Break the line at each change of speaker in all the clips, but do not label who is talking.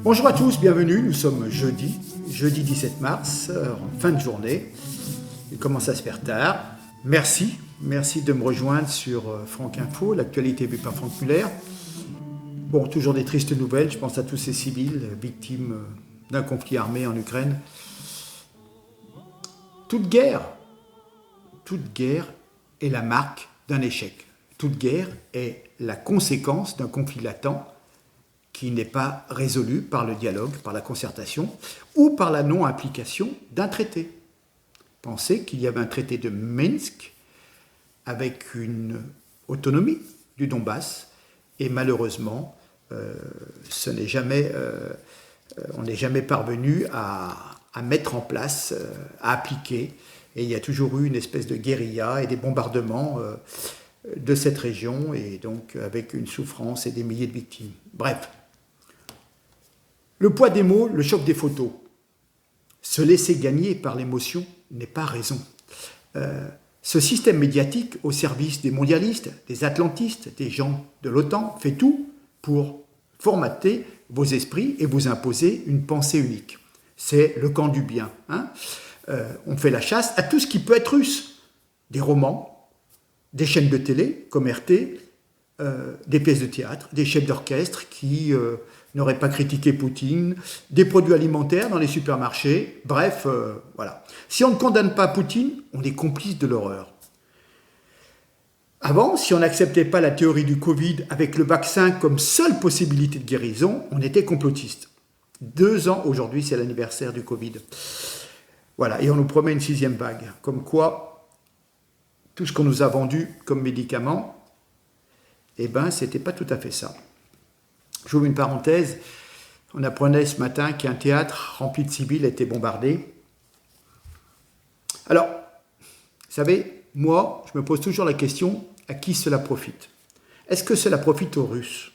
Bonjour à tous, bienvenue, nous sommes jeudi 17 mars, en fin de journée. Il commence à se faire tard. Merci de me rejoindre sur Franck Info, l'actualité vue par Franck Muller. Bon, toujours des tristes nouvelles, je pense à tous ces civils victimes d'un conflit armé en Ukraine. Toute guerre est la marque d'un échec. Toute guerre est la conséquence d'un conflit latent qui n'est pas résolu par le dialogue, par la concertation ou par la non-application d'un traité. Pensez qu'il y avait un traité de Minsk avec une autonomie du Donbass et malheureusement, on n'est jamais parvenu à mettre en place, à appliquer. Et il y a toujours eu une espèce de guérilla et des bombardements de cette région, et donc avec une souffrance et des milliers de victimes. Bref. Le poids des mots, le choc des photos. Se laisser gagner par l'émotion n'est pas raison. Ce système médiatique au service des mondialistes, des atlantistes, des gens de l'OTAN fait tout pour formater vos esprits et vous imposer une pensée unique. C'est le camp du bien. On fait la chasse à tout ce qui peut être russe. Des romans, des chaînes de télé comme RT, des pièces de théâtre, des chefs d'orchestre qui n'auraient pas critiqué Poutine, des produits alimentaires dans les supermarchés, bref, voilà. Si on ne condamne pas Poutine, on est complice de l'horreur. Avant, si on n'acceptait pas la théorie du Covid avec le vaccin comme seule possibilité de guérison, on était complotiste. 2 ans aujourd'hui, c'est l'anniversaire du Covid. Voilà, et on nous promet une 6e vague. Comme quoi, tout ce qu'on nous a vendu comme médicament, eh bien, c'était pas tout à fait ça. J'ouvre une parenthèse. On apprenait ce matin qu'un théâtre rempli de civils était bombardé. Alors, vous savez, moi, je me pose toujours la question, à qui cela profite? Est-ce que cela profite aux Russes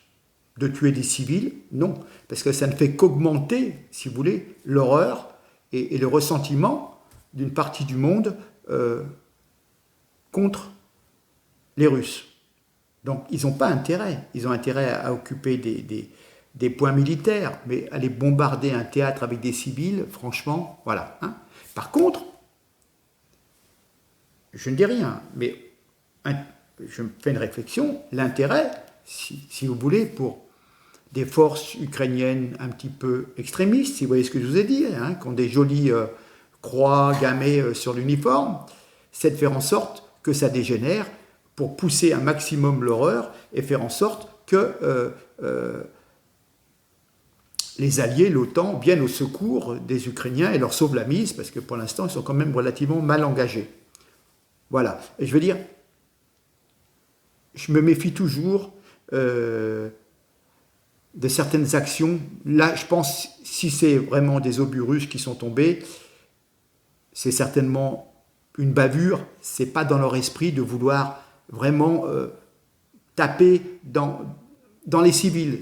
de tuer des civils? Non, parce que ça ne fait qu'augmenter, si vous voulez, l'horreur et le ressentiment d'une partie du monde contre les Russes. Donc, ils n'ont pas intérêt. Ils ont intérêt à occuper des points militaires, mais aller bombarder un théâtre avec des civils, franchement, voilà. Par contre, je ne dis rien, mais je me fais une réflexion. L'intérêt, si vous voulez, pour des forces ukrainiennes un petit peu extrémistes, si vous voyez ce que je vous ai dit, qui ont des jolies croix gammées sur l'uniforme, c'est de faire en sorte que ça dégénère, pour pousser un maximum l'horreur et faire en sorte que les alliés, l'OTAN, viennent au secours des Ukrainiens et leur sauvent la mise, parce que pour l'instant, ils sont quand même relativement mal engagés. Voilà. Et je veux dire, je me méfie toujours de certaines actions. Là, je pense, si c'est vraiment des obus russes qui sont tombés, c'est certainement une bavure. C'est pas dans leur esprit de vouloir vraiment taper dans les civils.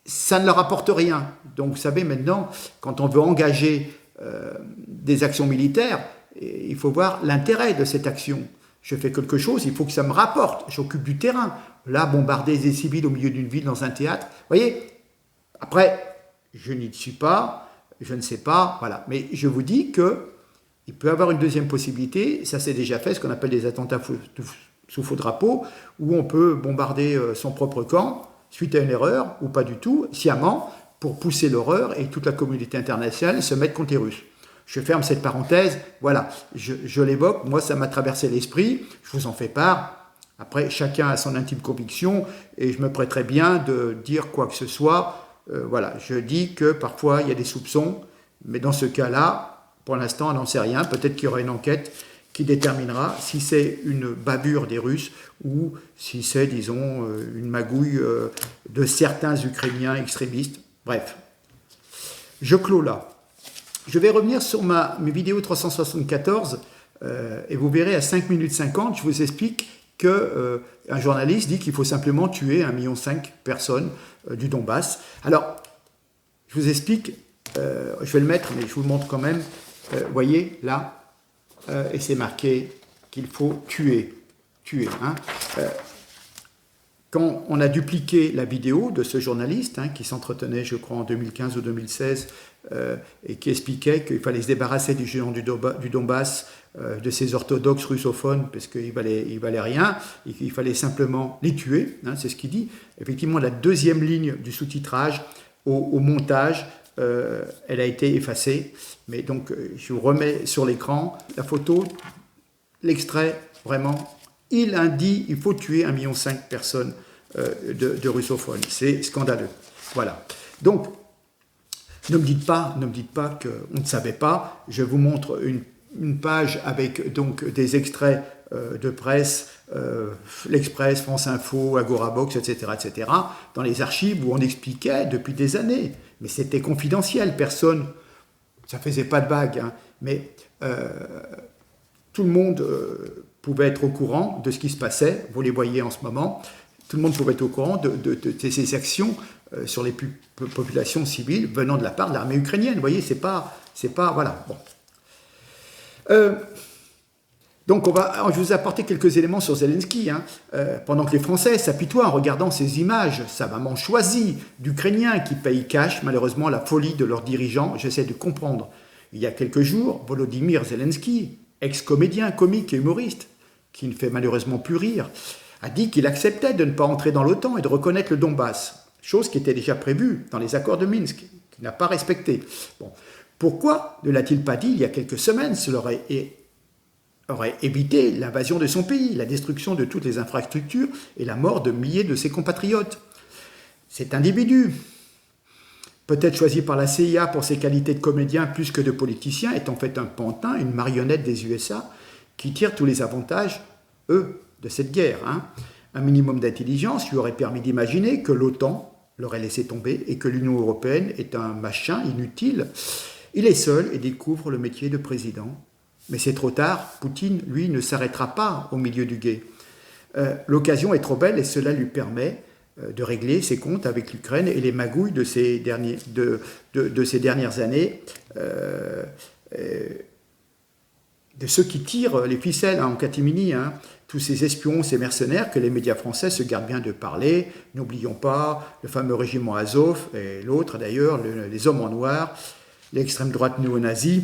Ça ne leur apporte rien. Donc vous savez maintenant, quand on veut engager des actions militaires, il faut voir l'intérêt de cette action. Je fais quelque chose, il faut que ça me rapporte. J'occupe du terrain. Là, bombarder des civils au milieu d'une ville dans un théâtre, vous voyez. Après, je n'y suis pas, je ne sais pas, voilà. Mais je vous dis qu'il peut y avoir une deuxième possibilité, ça s'est déjà fait, ce qu'on appelle des attentats sous faux drapeau, où on peut bombarder son propre camp, suite à une erreur, ou pas du tout, sciemment, pour pousser l'horreur et toute la communauté internationale se mettre contre les Russes. Je ferme cette parenthèse, voilà, je l'évoque, moi ça m'a traversé l'esprit, je vous en fais part. Après, chacun a son intime conviction, et je me prêterais bien de dire quoi que ce soit. Voilà, je dis que parfois il y a des soupçons, mais dans ce cas-là, pour l'instant, on n'en sait rien. Peut-être qu'il y aura une enquête qui déterminera si c'est une bavure des Russes ou si c'est, disons, une magouille de certains Ukrainiens extrémistes. Bref, je clôt là. Je vais revenir sur mes vidéos 374 et vous verrez à 5 minutes 50, je vous explique qu'un journaliste dit qu'il faut simplement tuer 1,5 million de personnes du Donbass. Alors, je vous explique, je vais le mettre, mais je vous le montre quand même. Vous voyez, là, et c'est marqué qu'il faut tuer. quand on a dupliqué la vidéo de ce journaliste, qui s'entretenait, je crois, en 2015 ou 2016, et qui expliquait qu'il fallait se débarrasser du géant du Donbass, de ces orthodoxes russophones, parce qu'il valait rien, et qu'il fallait simplement les tuer, c'est ce qu'il dit. Effectivement, la deuxième ligne du sous-titrage, au montage, elle a été effacée. Mais donc, je vous remets sur l'écran la photo, l'extrait, vraiment. Il indique qu'il faut tuer 1,5 million de personnes de russophones. C'est scandaleux. Voilà. Donc, ne me dites pas qu'on ne savait pas. Je vous montre une page avec donc des extraits de presse, l'Express, France Info, Agorabox, etc., etc., dans les archives où on expliquait depuis des années. Mais c'était confidentiel. Personne, ça faisait pas de vague, mais tout le monde pouvait être au courant de ce qui se passait. Vous les voyez en ce moment. Tout le monde pouvait être au courant de ces actions sur les populations civiles venant de la part de l'armée ukrainienne. Vous voyez, c'est pas, voilà. Bon. Donc, je vous ai apporté quelques éléments sur Zelensky. Pendant que les Français s'apitoient en regardant ces images savamment choisies d'Ukrainiens qui payent cash, malheureusement, la folie de leurs dirigeants, j'essaie de comprendre. Il y a quelques jours, Volodymyr Zelensky, ex-comédien, comique et humoriste, qui ne fait malheureusement plus rire, a dit qu'il acceptait de ne pas entrer dans l'OTAN et de reconnaître le Donbass, chose qui était déjà prévue dans les accords de Minsk, qu'il n'a pas respecté. Bon. Pourquoi ne l'a-t-il pas dit il y a quelques semaines? Cela aurait évité l'invasion de son pays, la destruction de toutes les infrastructures et la mort de milliers de ses compatriotes. Cet individu, peut-être choisi par la CIA pour ses qualités de comédien plus que de politicien, est en fait un pantin, une marionnette des USA, qui tire tous les avantages, eux, de cette guerre. Un minimum d'intelligence lui aurait permis d'imaginer que l'OTAN l'aurait laissé tomber et que l'Union européenne est un machin inutile. Il est seul et découvre le métier de président. Mais c'est trop tard, Poutine, lui, ne s'arrêtera pas au milieu du gué. L'occasion est trop belle et cela lui permet de régler ses comptes avec l'Ukraine et les magouilles de ces dernières années, de ceux qui tirent les ficelles en catimini, tous ces espions, ces mercenaires que les médias français se gardent bien de parler. N'oublions pas le fameux régiment Azov et l'autre d'ailleurs, les hommes en noir, l'extrême droite néo-nazie,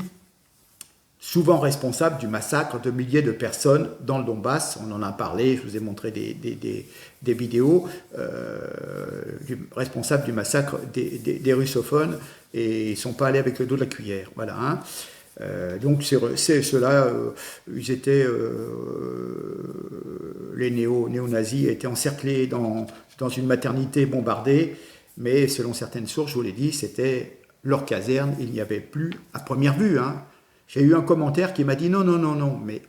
souvent responsable du massacre de milliers de personnes dans le Donbass. On en a parlé, je vous ai montré des vidéos, responsable du massacre des russophones, et ils ne sont pas allés avec le dos de la cuillère. Voilà. Donc ceux-là, ils étaient, les néo-nazis étaient encerclés dans une maternité bombardée, mais selon certaines sources, je vous l'ai dit, c'était leur caserne, il n'y avait plus à première vue. J'ai eu un commentaire qui m'a dit non, mais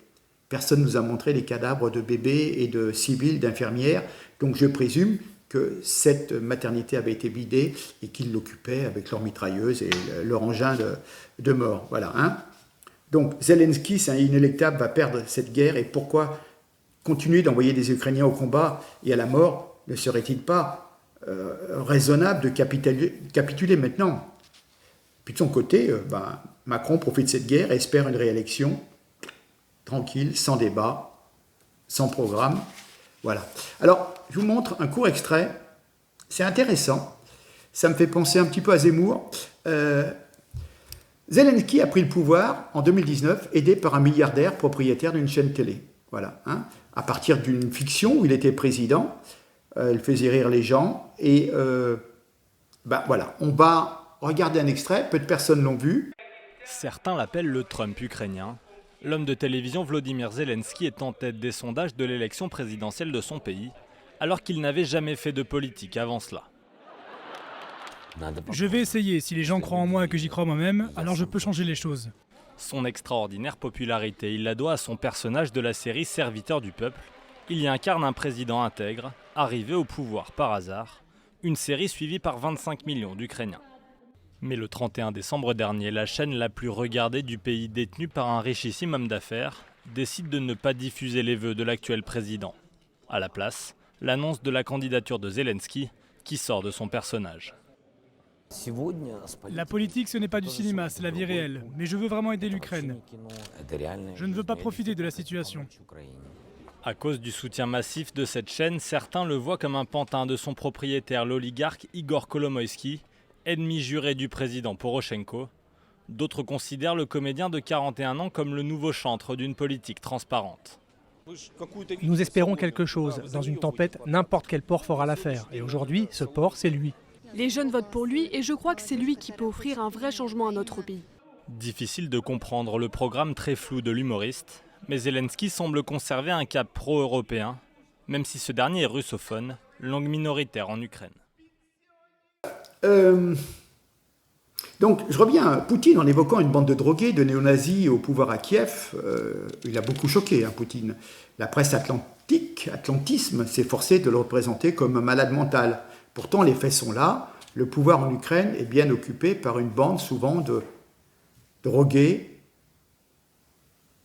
personne ne nous a montré les cadavres de bébés et de civils, d'infirmières, donc je présume que cette maternité avait été vidée et qu'ils l'occupaient avec leurs mitrailleuses et leur engin de mort. Voilà. Donc Zelensky, c'est inéluctable, va perdre cette guerre, et pourquoi continuer d'envoyer des Ukrainiens au combat et à la mort? Ne serait-il pas raisonnable de capituler maintenant? Puis de son côté, Macron profite de cette guerre et espère une réélection tranquille, sans débat, sans programme. Voilà. Alors, je vous montre un court extrait. C'est intéressant. Ça me fait penser un petit peu à Zemmour. Zelensky a pris le pouvoir en 2019, aidé par un milliardaire propriétaire d'une chaîne télé. Voilà. À partir d'une fiction où il était président, il faisait rire les gens. Et voilà, on va regarder un extrait. Peu de personnes l'ont vu.
Certains l'appellent le Trump ukrainien. L'homme de télévision Volodymyr Zelensky est en tête des sondages de l'élection présidentielle de son pays, alors qu'il n'avait jamais fait de politique avant cela.
Je vais essayer, si les gens croient en moi et que j'y crois moi-même, alors je peux changer les choses.
Son extraordinaire popularité, il la doit à son personnage de la série Serviteur du peuple. Il y incarne un président intègre, arrivé au pouvoir par hasard, une série suivie par 25 millions d'Ukrainiens. Mais le 31 décembre dernier, la chaîne la plus regardée du pays, détenue par un richissime homme d'affaires, décide de ne pas diffuser les vœux de l'actuel président. À la place, l'annonce de la candidature de Zelensky, qui sort de son personnage.
La politique, ce n'est pas du cinéma, c'est la vie réelle. Mais je veux vraiment aider l'Ukraine. Je ne veux pas profiter de la situation.
À cause du soutien massif de cette chaîne, certains le voient comme un pantin de son propriétaire, l'oligarque Igor Kolomoïski, ennemi juré du président Porochenko. D'autres considèrent le comédien de 41 ans comme le nouveau chantre d'une politique transparente.
Nous espérons quelque chose. Dans une tempête, n'importe quel port fera l'affaire. Et aujourd'hui, ce port, c'est lui.
Les jeunes votent pour lui et je crois que c'est lui qui peut offrir un vrai changement à notre pays.
Difficile de comprendre le programme très flou de l'humoriste, mais Zelensky semble conserver un cap pro-européen, même si ce dernier est russophone, langue minoritaire en Ukraine.
Donc, je reviens à Poutine en évoquant une bande de drogués, de néo-nazis au pouvoir à Kiev. Il a beaucoup choqué, Poutine. La presse atlantisme, s'est forcée de le représenter comme un malade mental. Pourtant, les faits sont là. Le pouvoir en Ukraine est bien occupé par une bande souvent de drogués,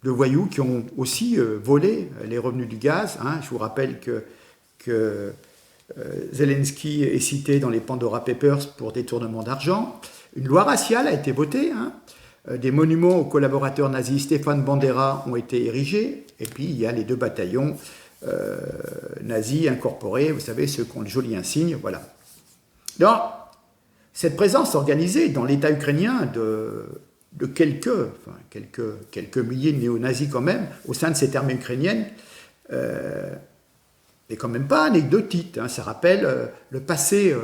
de voyous qui ont aussi volé les revenus du gaz. Je vous rappelle que Zelensky est cité dans les Pandora Papers pour détournement d'argent. Une loi raciale a été votée. Des monuments aux collaborateurs nazis Stéphane Bandera ont été érigés. Et puis il y a les 2 bataillons nazis incorporés, vous savez, ceux qui ont le joli insigne. Voilà. Donc, cette présence organisée dans l'État ukrainien de quelques milliers de néo-nazis quand même, au sein de cette armée ukrainienne, n'est quand même pas anecdotique. Ça rappelle le passé,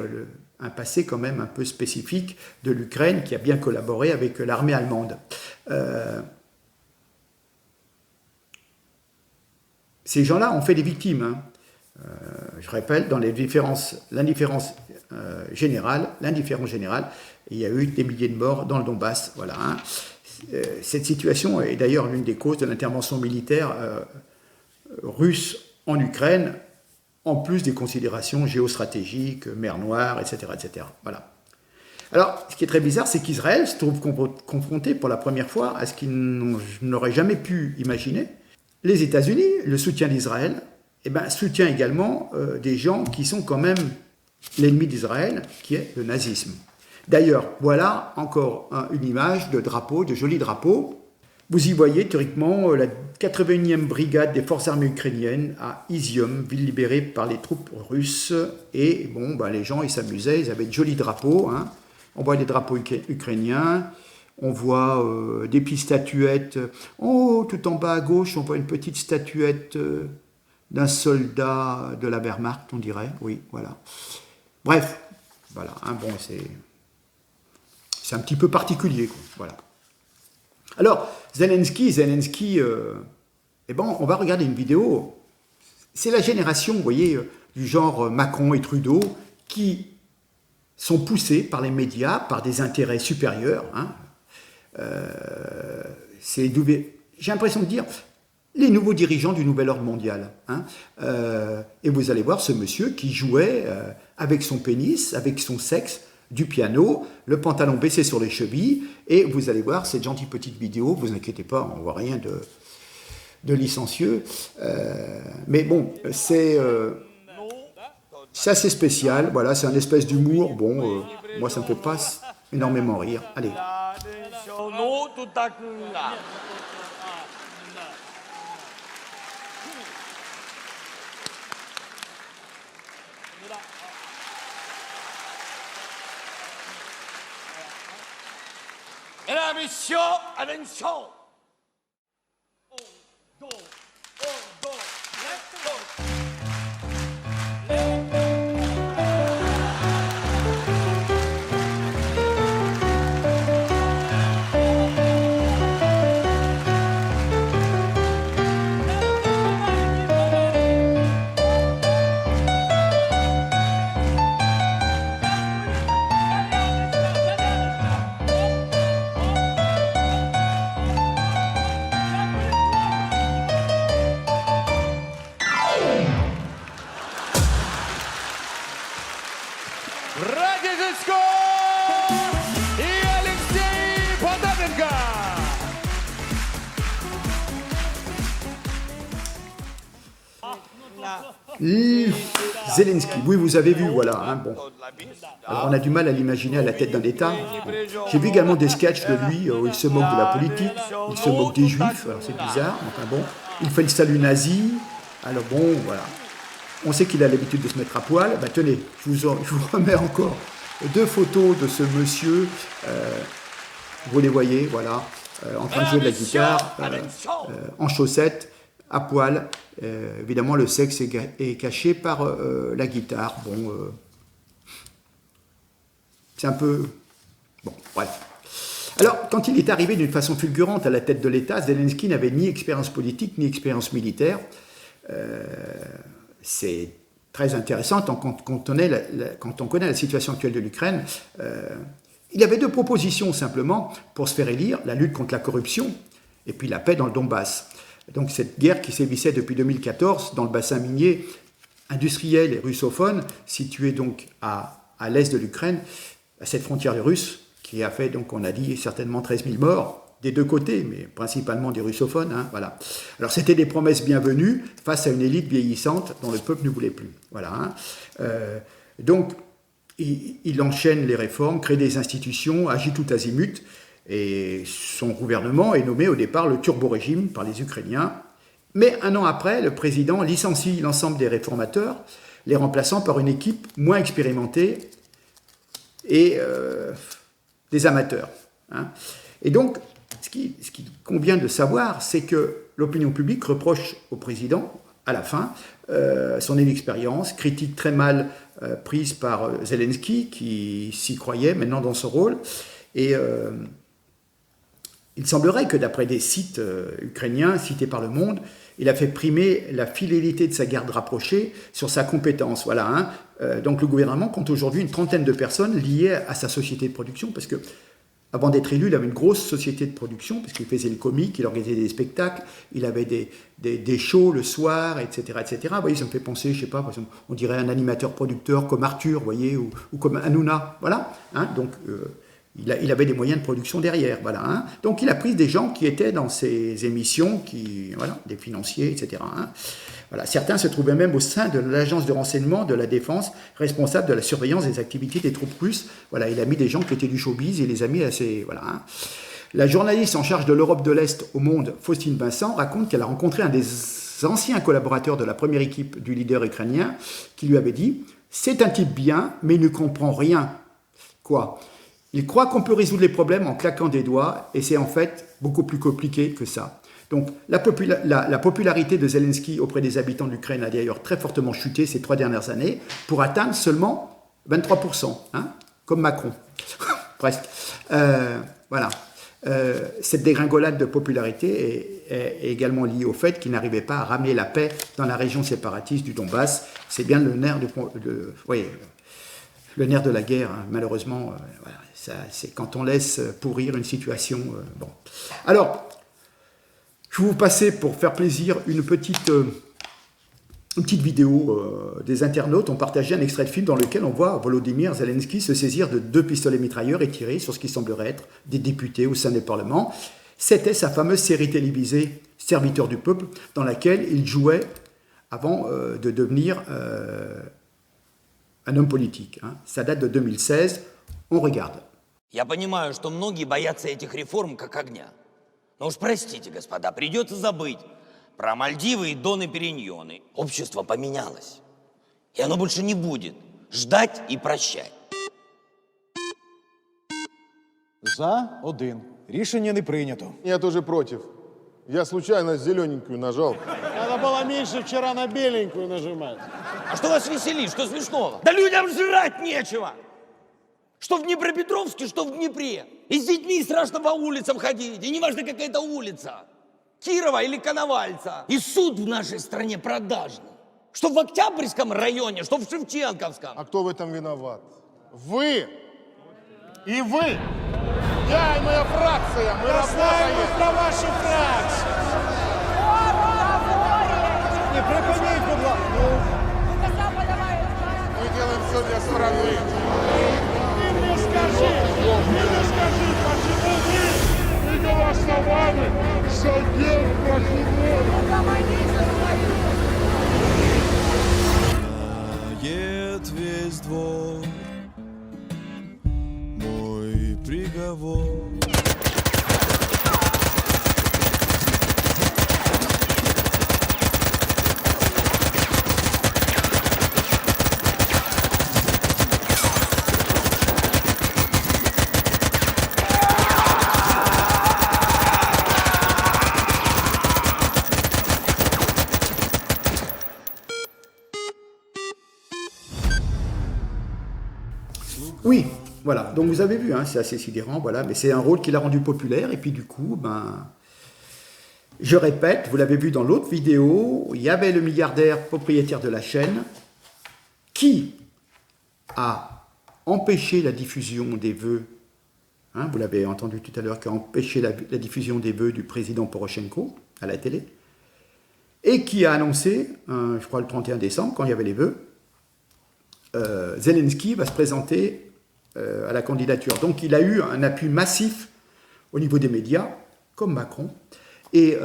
un passé quand même un peu spécifique de l'Ukraine qui a bien collaboré avec l'armée allemande. Ces gens-là ont fait des victimes. Je rappelle, dans l'indifférence générale, il y a eu des milliers de morts dans le Donbass. Voilà. Cette situation est d'ailleurs l'une des causes de l'intervention militaire russe en Ukraine, en plus des considérations géostratégiques, mer Noire, etc. etc. Voilà. Alors, ce qui est très bizarre, c'est qu'Israël se trouve confronté pour la première fois à ce qu'il n'aurait jamais pu imaginer. Les États-Unis, le soutien d'Israël, soutient également des gens qui sont quand même l'ennemi d'Israël, qui est le nazisme. D'ailleurs, voilà encore une image de drapeau, de joli drapeau. Vous y voyez théoriquement la 81e brigade des forces armées ukrainiennes à Izium, ville libérée par les troupes russes. Et les gens, ils s'amusaient, ils avaient de jolis drapeaux. On voit les drapeaux ukrainiens, on voit des petites statuettes. Oh, tout en bas à gauche, on voit une petite statuette d'un soldat de la Wehrmacht, on dirait. Oui, voilà. Bref, voilà. C'est un petit peu particulier, quoi. Voilà. Alors, Zelensky, on va regarder une vidéo. C'est la génération, vous voyez, du genre Macron et Trudeau, qui sont poussés par les médias, par des intérêts supérieurs. J'ai l'impression de dire les nouveaux dirigeants du nouvel ordre mondial. Et vous allez voir ce monsieur qui jouait avec son pénis, avec son sexe, du piano, le pantalon baissé sur les chevilles, et vous allez voir cette gentille petite vidéo, vous inquiétez pas, on ne voit rien de licencieux, mais bon, c'est assez spécial, voilà, c'est un espèce d'humour, moi ça ne me fait pas énormément rire, allez.
Mesdames, messieurs, attention!
Zelensky, oui, vous avez vu, voilà. Alors, on a du mal à l'imaginer à la tête d'un État. J'ai vu également des sketchs de lui où il se moque de la politique, il se moque des Juifs, alors c'est bizarre, il fait le salut nazi, Alors bon, voilà. On sait qu'il a l'habitude de se mettre à poil. Ben, tenez, je vous remets encore 2 photos de ce monsieur. Vous les voyez, voilà, en train de jouer de la guitare, en chaussettes, à poil. Évidemment, le sexe est caché par la guitare. Bon, c'est un peu... Bon, bref. Alors, quand il est arrivé d'une façon fulgurante à la tête de l'État, Zelensky n'avait ni expérience politique ni expérience militaire. C'est très intéressant quand on connaît la situation actuelle de l'Ukraine. Il avait 2 propositions simplement pour se faire élire, la lutte contre la corruption et puis la paix dans le Donbass. Donc cette guerre qui sévissait depuis 2014 dans le bassin minier industriel et russophone, situé donc à l'est de l'Ukraine, à cette frontière russe, qui a fait, donc on a dit, certainement 13 000 morts, des 2 côtés, mais principalement des russophones. Hein, voilà. Alors c'était des promesses bienvenues face à une élite vieillissante dont le peuple ne voulait plus. Voilà. Hein. Donc il enchaîne les réformes, crée des institutions, agit tout azimut, et son gouvernement est nommé au départ le turbo-régime par les Ukrainiens. Mais 1 an après, le président licencie l'ensemble des réformateurs, les remplaçant par une équipe moins expérimentée et des amateurs. Hein. Et donc, ce qu'il convient de savoir, c'est que l'opinion publique reproche au président, à la fin, son inexpérience, critique très mal prise par Zelensky, qui s'y croyait maintenant dans ce rôle. Et il semblerait que, d'après des sites ukrainiens cités par Le Monde, il a fait primer la fidélité de sa garde rapprochée sur sa compétence. Voilà, hein. Donc le gouvernement compte aujourd'hui une 30aine de personnes liées à sa société de production, parce que avant d'être élu, il avait une grosse société de production, parce qu'il faisait le comique, il organisait des spectacles, il avait des shows le soir, etc., etc. Vous voyez, ça me fait penser, je sais pas, par exemple, on dirait un animateur-producteur comme Arthur, vous voyez, ou comme Hanouna, voilà. Hein, donc, il avait des moyens de production derrière, voilà. Hein. Donc, il a pris des gens qui étaient dans ces émissions, voilà, des financiers, etc. Hein. Voilà. Certains se trouvaient même au sein de l'agence de renseignement de la défense, responsable de la surveillance des activités des troupes russes. Voilà, il a mis des gens qui étaient du showbiz et les a mis à ces... Voilà, hein. La journaliste en charge de l'Europe de l'Est au Monde, Faustine Vincent, raconte qu'elle a rencontré un des anciens collaborateurs de la première équipe du leader ukrainien qui lui avait dit « C'est un type bien, mais il ne comprend rien. » Quoi ? Il croit qu'on peut résoudre les problèmes en claquant des doigts, et c'est en fait beaucoup plus compliqué que ça. Donc la popularité de Zelensky auprès des habitants de l'Ukraine a d'ailleurs très fortement chuté ces 3 dernières années, pour atteindre seulement 23%, hein, comme Macron, presque. Voilà. Cette dégringolade de popularité est également liée au fait qu'il n'arrivait pas à ramener la paix dans la région séparatiste du Donbass. C'est bien le nerf le nerf de la guerre, hein. Malheureusement. Voilà, c'est quand on laisse pourrir une situation. Bon. Alors, je vais vous passer, pour faire plaisir, une petite vidéo des internautes ont partagé un extrait de film dans lequel on voit Volodymyr Zelensky se saisir de 2 pistolets mitrailleurs et tirer sur ce qui semblerait être des députés au sein du Parlement. C'était sa fameuse série télévisée Serviteur du peuple, dans laquelle il jouait avant de devenir un homme politique. Hein. Ça date de 2016. On regarde.
Я понимаю, что многие боятся этих реформ как огня. Но уж простите, господа, придется забыть про Мальдивы и Доны Периньоны. Общество поменялось. И оно больше не будет ждать и прощать.
За 1. Рішення не прийнято.
Я тоже против. Я случайно зелененькую нажал.
Надо было меньше вчера на беленькую нажимать.
А что вас веселит? Что смешного? Да людям жрать нечего! Что в Днепропетровске, что в Днепре. И с детьми страшно по улицам ходить. И неважно, какая это улица. Кирова или Коновальца. И суд в нашей стране продажный. Что в Октябрьском районе, что в Шевченковском.
А кто в этом виноват? Вы! И вы! Я и моя фракция! Мы
Знаем мы
работаем!
про вашу фракцию. Не припиніть, будь ласка.
Мы делаем все для страны!
Ты мне скажи, почему вы голосовали за генпрокурора?
Знает весь двор мой приговор.
Oui, voilà. Donc vous avez vu, hein, c'est assez sidérant, voilà. Mais c'est un rôle qui l'a rendu populaire. Et puis du coup, je répète, vous l'avez vu dans l'autre vidéo, il y avait le milliardaire propriétaire de la chaîne qui a empêché la diffusion des vœux. Hein, vous l'avez entendu tout à l'heure, qui a empêché la diffusion des vœux du président Poroshenko à la télé, et qui a annoncé, je crois le 31 décembre, quand il y avait les vœux, Zelensky va se présenter à la candidature. Donc il a eu un appui massif au niveau des médias, comme Macron, et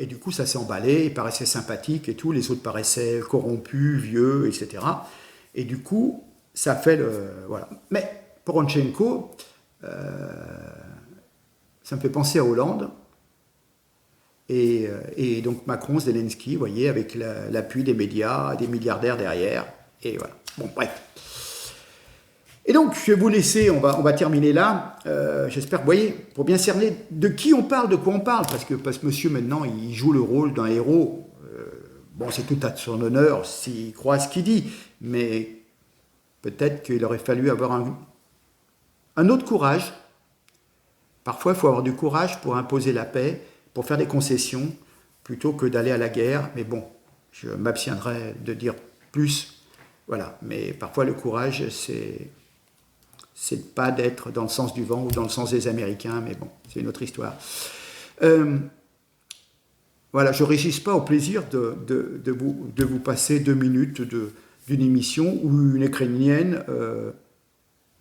du coup ça s'est emballé, il paraissait sympathique et tout, les autres paraissaient corrompus, vieux, etc. Et du coup, ça fait le... Voilà. Mais Poroshenko, ça me fait penser à Hollande, et donc Macron, Zelensky, vous voyez, avec l'appui des médias, des milliardaires derrière, et voilà. Bon, bref. Et donc, je vais vous laisser, on va terminer là. J'espère, vous voyez, pour bien cerner de qui on parle, de quoi on parle, parce que monsieur, maintenant, il joue le rôle d'un héros. Bon, c'est tout à son honneur s'il croit à ce qu'il dit, mais peut-être qu'il aurait fallu avoir un autre courage. Parfois, il faut avoir du courage pour imposer la paix, pour faire des concessions, plutôt que d'aller à la guerre. Mais bon, je m'abstiendrai de dire plus. Voilà, mais parfois le courage, c'est pas d'être dans le sens du vent ou dans le sens des Américains, mais bon, c'est une autre histoire. Voilà, je ne résiste pas au plaisir de vous passer 2 minutes d'une émission où une Ukrainienne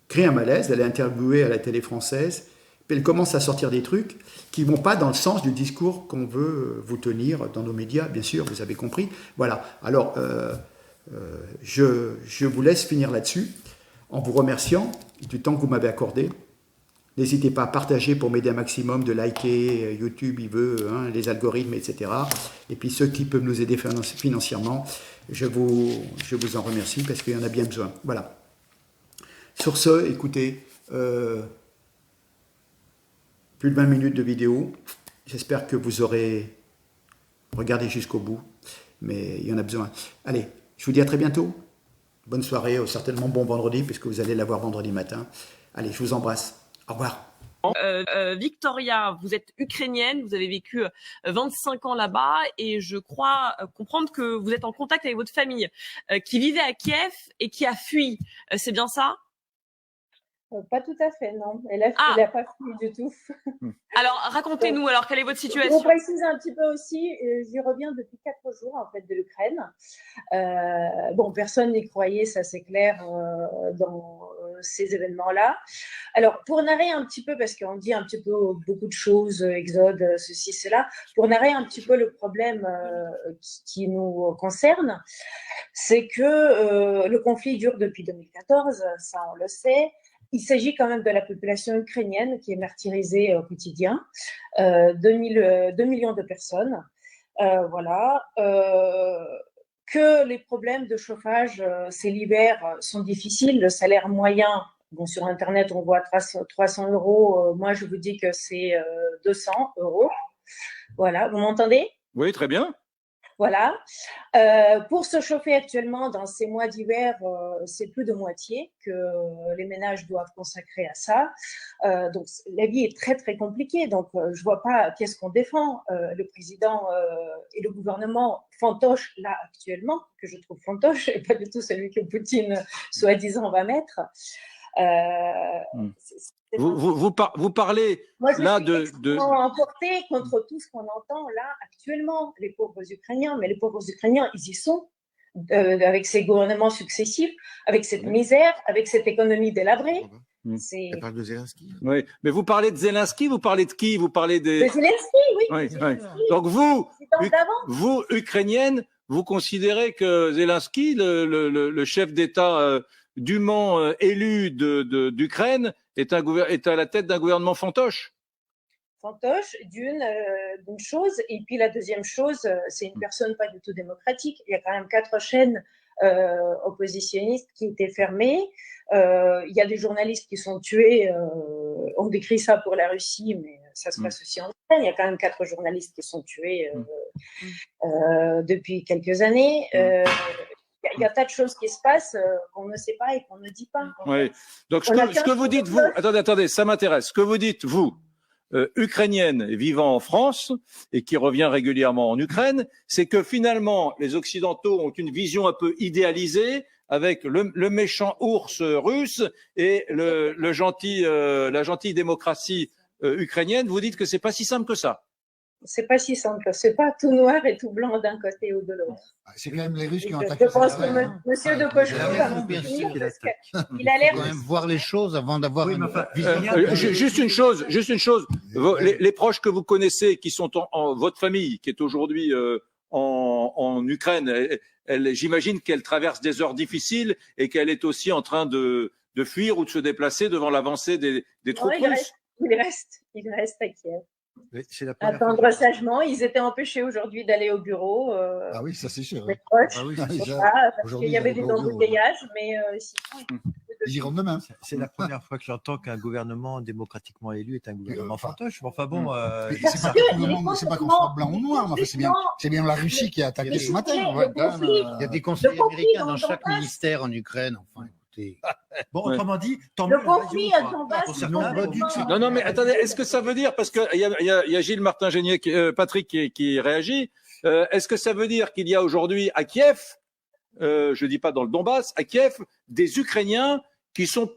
crée un malaise, elle est interviewée à la télé française, puis elle commence à sortir des trucs qui ne vont pas dans le sens du discours qu'on veut vous tenir dans nos médias, bien sûr, vous avez compris. Voilà, alors... je vous laisse finir là-dessus en vous remerciant du temps que vous m'avez accordé. N'hésitez pas à partager pour m'aider un maximum, de liker, YouTube, il veut, hein, les algorithmes, etc. Et puis ceux qui peuvent nous aider financièrement, je vous en remercie parce qu'il y en a bien besoin. Voilà. Sur ce, écoutez, plus de 20 minutes de vidéo. J'espère que vous aurez regardé jusqu'au bout, mais il y en a besoin. Allez. Je vous dis à très bientôt. Bonne soirée, certainement bon vendredi, puisque vous allez l'avoir vendredi matin. Allez, je vous embrasse. Au revoir.
Victoria, vous êtes ukrainienne, vous avez vécu 25 ans là-bas et je crois comprendre que vous êtes en contact avec votre famille qui vivait à Kiev et qui a fui. C'est bien ça ?
Pas tout à fait, non. Elle n'a pas fui du tout.
Alors, racontez-nous, alors, quelle est votre situation ?
Pour préciser un petit peu aussi, j'y reviens depuis 4 jours, en fait, de l'Ukraine. Bon, personne n'y croyait, ça c'est clair, dans ces événements-là. Alors, pour narrer un petit peu, parce qu'on dit un petit peu beaucoup de choses, exode, ceci, cela, pour narrer un petit peu le problème qui nous concerne, c'est que le conflit dure depuis 2014, ça on le sait. Il s'agit quand même de la population ukrainienne qui est martyrisée au quotidien, 2 millions de personnes, voilà. Que les problèmes de chauffage, c'est l'hiver, sont difficiles. Le salaire moyen, bon, sur Internet, on voit 300 €. Moi, je vous dis que c'est 200 €. Voilà, vous m'entendez ?
Oui, très bien.
Voilà. Pour se chauffer actuellement, dans ces mois d'hiver, c'est plus de moitié que les ménages doivent consacrer à ça. Donc, la vie est très, très compliquée. Donc, je vois pas qu'est-ce qu'on défend. Le président et le gouvernement fantoche, là, actuellement, que je trouve fantoche, et pas du tout celui que Poutine, soi-disant, va mettre.
Vous parlez là de
emporté contre tout ce qu'on entend là actuellement, les pauvres Ukrainiens, mais les pauvres Ukrainiens, ils y sont, avec ces gouvernements successifs, avec cette misère, avec cette économie délabrée.
Elle parle de Zelensky. Oui, mais vous parlez de Zelensky, vous parlez de qui? Vous parlez de
Zelensky, oui.
Oui. Donc vous, Ukrainienne, vous considérez que Zelensky, le chef d'État dûment élu d'Ukraine, est à la tête d'un gouvernement fantoche?
Fantoche, d'une chose, et puis la deuxième chose, c'est une personne pas du tout démocratique. Il y a quand même 4 chaînes oppositionnistes qui étaient fermées. Il y a des journalistes qui sont tués. On décrit ça pour la Russie, mais ça se passe aussi en Ukraine. Il y a quand même 4 journalistes qui sont tués depuis quelques années. Il y a tas de choses qui se passent qu'on ne sait pas et qu'on ne dit pas.
Oui. Donc, ce que vous dites, vous, attendez, ça m'intéresse. Ce que vous dites, vous, ukrainienne vivant en France et qui revient régulièrement en Ukraine, c'est que finalement, les Occidentaux ont une vision un peu idéalisée avec le méchant ours russe et la gentille démocratie ukrainienne. Vous dites que c'est pas si simple que ça.
C'est pas si simple. C'est pas tout noir et tout blanc d'un côté ou de l'autre.
C'est quand même les Russes qui ont attaqué.
Je pense que Monsieur de Cochereau il a l'air.
Il faut quand même voir les choses avant d'avoir. Oui,
juste une chose. Les proches que vous connaissez, qui sont en votre famille, qui est aujourd'hui en Ukraine, j'imagine qu'elle traverse des heures difficiles et qu'elle est aussi en train de fuir ou de se déplacer devant l'avancée des troupes russes.
Il reste à Kiev. Attendre sagement. Ils étaient empêchés aujourd'hui d'aller au bureau.
Ah oui, ça c'est sûr.
Les proches, parce qu'il y avait des embouteillages, mais sinon.
Ils iront demain.
C'est la première fois que j'entends qu'un gouvernement démocratiquement élu est un gouvernement fantoche. Enfin bon,
c'est pas qu'on soit blanc ou noir. C'est bien la Russie qui a attaqué ce matin. Il y a des conseillers américains dans chaque ministère en Ukraine. Enfin, écoutez.
Bon, autrement dit, tant mieux.
Non, mais attendez, est-ce que ça veut dire, parce qu'il y a Gilles Martin-Génier, Patrick qui réagit, est-ce que ça veut dire qu'il y a aujourd'hui à Kiev, je dis pas dans le Donbass, à Kiev, des Ukrainiens qui sont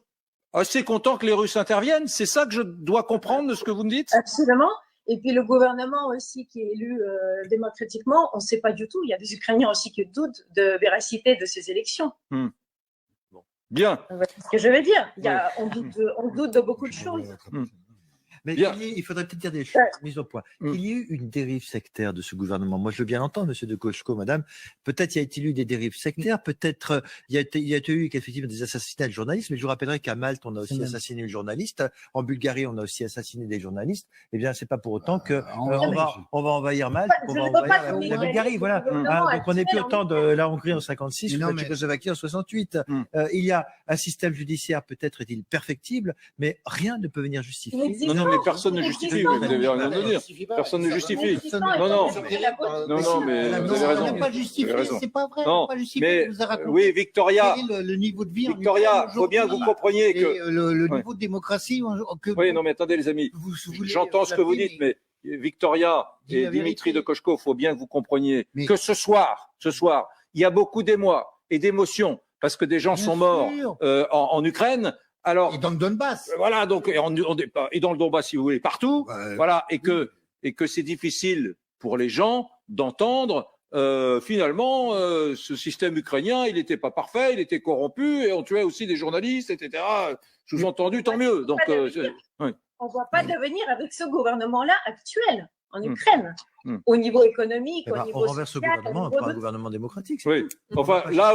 assez contents que les Russes interviennent? C'est ça que je dois comprendre de ce que vous me dites?
Absolument. Et puis le gouvernement aussi qui est élu démocratiquement, on ne sait pas du tout. Il y a des Ukrainiens aussi qui doutent de véracité de ces élections.
Bien.
C'est ce que je veux dire. On doute de beaucoup de choses.
Mais il faudrait peut-être dire des choses mises au point. Il y a eu une dérive sectaire de ce gouvernement. Moi, je veux bien l'entendre, monsieur de Kochko, madame. Peut-être y a-t-il eu des dérives sectaires, peut-être il y a eu effectivement des assassinats de journalistes, mais je vous rappellerai qu'à Malte, on a aussi assassiné une journaliste. En Bulgarie, on a aussi assassiné des journalistes. Eh bien, c'est pas pour autant que on va envahir Malte, on va envahir la Bulgarie. Voilà. Donc, on n'est plus au temps de la Hongrie en 56 ou de la Tchécoslovaquie en 68. Il y a un système judiciaire, peut-être est-il perfectible, mais rien ne peut venir justifier.
Non, mais personne ne justifie, vous avez rien à dire. Personne ne justifie. Non, mais vous avez raison.
Pas justifié, c'est pas vrai.
Non, mais oui, Victoria.
Le niveau de vie.
Victoria, il faut bien que vous compreniez que
le niveau de démocratie.
Oui, non, mais attendez, les amis. J'entends ce que vous dites, mais Victoria et Dimitri de Kochko, il faut bien que vous compreniez que ce soir, il y a beaucoup d'émoi et d'émotions parce que des gens sont morts en Ukraine. Alors,
et dans le Donbass.
Voilà, donc, et dans le Donbass, si vous voulez, partout. Voilà, et que c'est difficile pour les gens d'entendre, finalement, ce système ukrainien, il n'était pas parfait, il était corrompu, et on tuait aussi des journalistes, etc. Sous-entendu, tant mieux. Donc,
on ne voit pas d'avenir avec ce gouvernement-là actuel en Ukraine. Au niveau économique, au niveau
on renverse
social,
le gouvernement, on prend un gouvernement démocratique.
Oui. Enfin, là,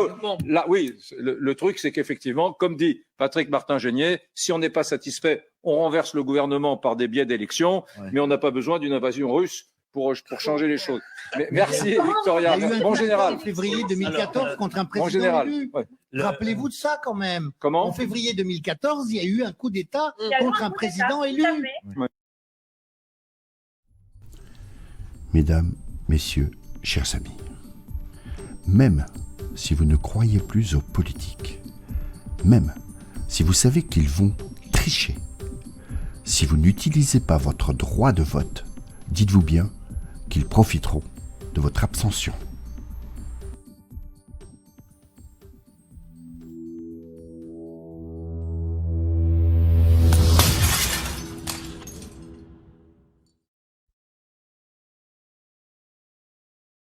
oui, le truc, c'est qu'effectivement, comme dit Patrick Martin-Génier, si on n'est pas satisfait, on renverse le gouvernement par des biais d'élections, mais on n'a pas besoin d'une invasion russe pour changer les choses. Mais merci, Victoria.
Il y a eu un
bon général.
En février 2014 contre un président élu. Rappelez-vous de ça quand même.
Comment?
En février 2014, il y a eu un coup d'État contre un président élu.
Mesdames, Messieurs, chers amis, même si vous ne croyez plus aux politiques, même si vous savez qu'ils vont tricher, si vous n'utilisez pas votre droit de vote, dites-vous bien qu'ils profiteront de votre abstention.